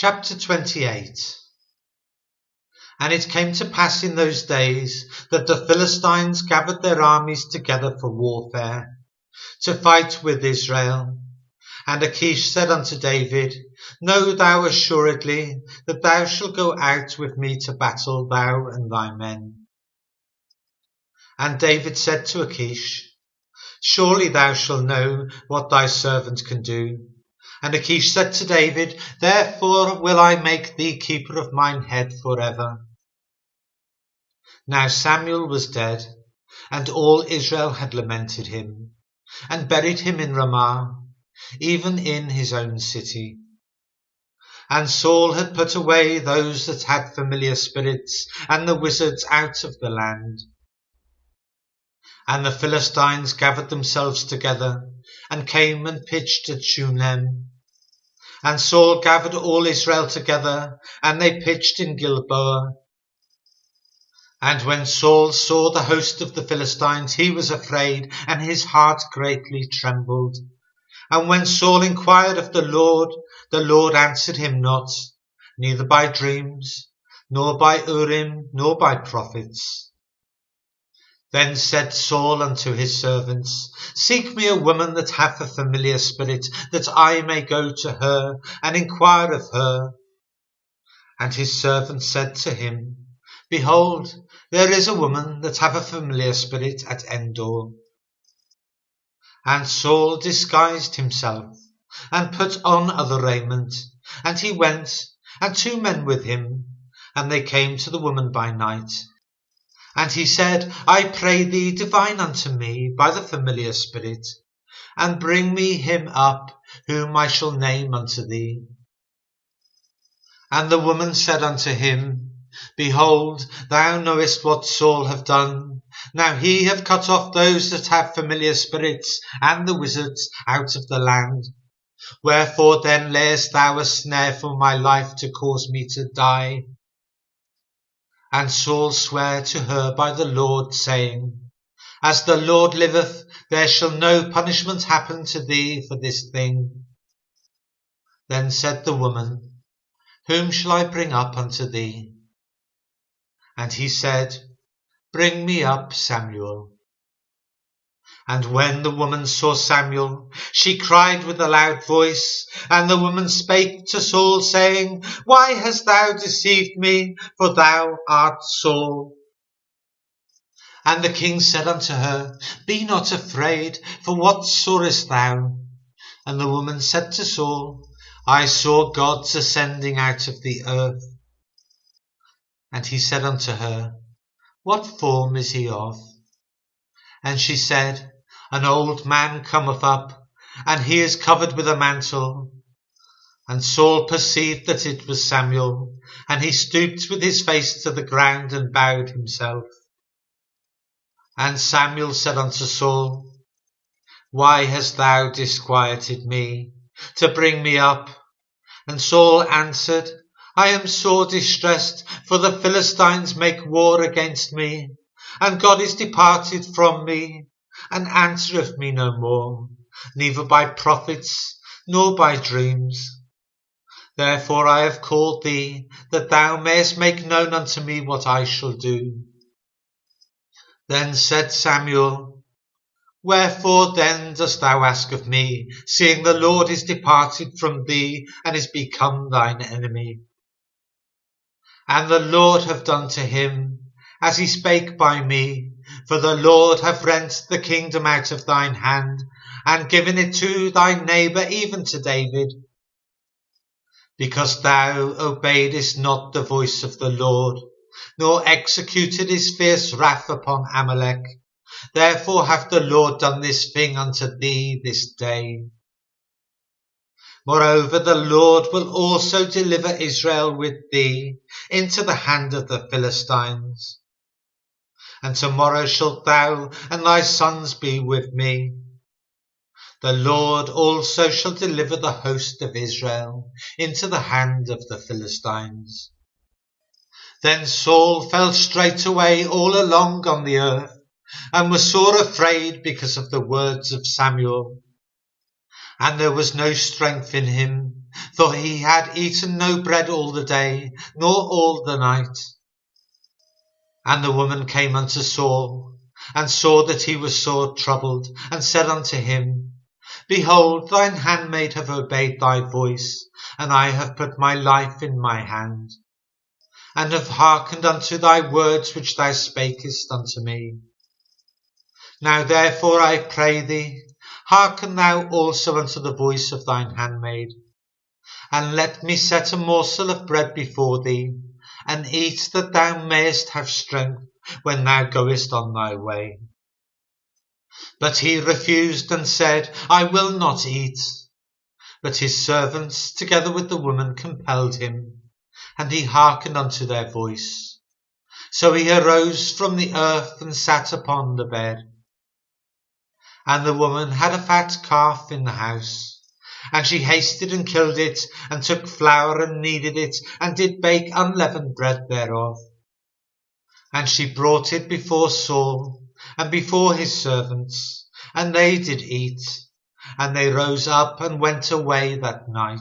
Chapter 28. And it came to pass in those days that the Philistines gathered their armies together for warfare, to fight with Israel. And Achish said unto David, Know thou assuredly that thou shalt go out with me to battle, thou and thy men. And David said to Achish, Surely thou shalt know what thy servant can do. And Achish said to David, Therefore will I make thee keeper of mine head for ever. Now Samuel was dead, and all Israel had lamented him, and buried him in Ramah, even in his own city. And Saul had put away those that had familiar spirits, and the wizards out of the land. And the Philistines gathered themselves together, and came and pitched at Shunem. And Saul gathered all Israel together, and they pitched in Gilboa. And when Saul saw the host of the Philistines, he was afraid, and his heart greatly trembled. And when Saul inquired of the Lord answered him not, neither by dreams, nor by Urim, nor by prophets. Then said Saul unto his servants, Seek me a woman that hath a familiar spirit, that I may go to her, and inquire of her. And his servants said to him, Behold, there is a woman that hath a familiar spirit at Endor. And Saul disguised himself, and put on other raiment, and he went, and 2 men with him, and they came to the woman by night. And he said, I pray thee, divine unto me by the familiar spirit, and bring me him up, whom I shall name unto thee. And the woman said unto him, Behold, thou knowest what Saul hath done. Now he hath cut off those that have familiar spirits, and the wizards out of the land. Wherefore then layest thou a snare for my life, to cause me to die? And Saul sware to her by the Lord, saying, As the Lord liveth, there shall no punishment happen to thee for this thing. Then said the woman, Whom shall I bring up unto thee? And he said, Bring me up Samuel. And when the woman saw Samuel, she cried with a loud voice. And the woman spake to Saul, saying, Why hast thou deceived me? For thou art Saul. And the king said unto her, Be not afraid, for what sawest thou? And the woman said to Saul, I saw gods ascending out of the earth. And he said unto her, What form is he of? And she said, An old man cometh up, and he is covered with a mantle. And Saul perceived that it was Samuel, and he stooped with his face to the ground and bowed himself. And Samuel said unto Saul, Why hast thou disquieted me, to bring me up? And Saul answered, I am sore distressed, for the Philistines make war against me, and God is departed from me, and answereth me no more, neither by prophets, nor by dreams. Therefore I have called thee, that thou mayest make known unto me what I shall do. Then said Samuel, Wherefore then dost thou ask of me, seeing the Lord is departed from thee, and is become thine enemy? And the Lord hath done to him, as he spake by me, for the Lord hath rent the kingdom out of thine hand, and given it to thy neighbour, even to David. Because thou obeyedest not the voice of the Lord, nor executed his fierce wrath upon Amalek, therefore hath the Lord done this thing unto thee this day. Moreover, the Lord will also deliver Israel with thee into the hand of the Philistines. And tomorrow shalt thou and thy sons be with me. The Lord also shall deliver the host of Israel into the hand of the Philistines. Then Saul fell straightway all along on the earth, and was sore afraid because of the words of Samuel. And there was no strength in him, for he had eaten no bread all the day, nor all the night. And the woman came unto Saul, and saw that he was sore troubled, and said unto him, Behold, thine handmaid hath obeyed thy voice, and I have put my life in my hand, and have hearkened unto thy words which thou spakest unto me. Now therefore I pray thee, hearken thou also unto the voice of thine handmaid, and let me set a morsel of bread before thee, and eat, that thou mayest have strength when thou goest on thy way. But he refused and said, I will not eat. But his servants, together with the woman, compelled him, and he hearkened unto their voice. So he arose from the earth and sat upon the bed. And the woman had a fat calf in the house, and she hasted and killed it, and took flour and kneaded it, and did bake unleavened bread thereof. And she brought it before Saul, and before his servants, and they did eat, and they rose up and went away that night.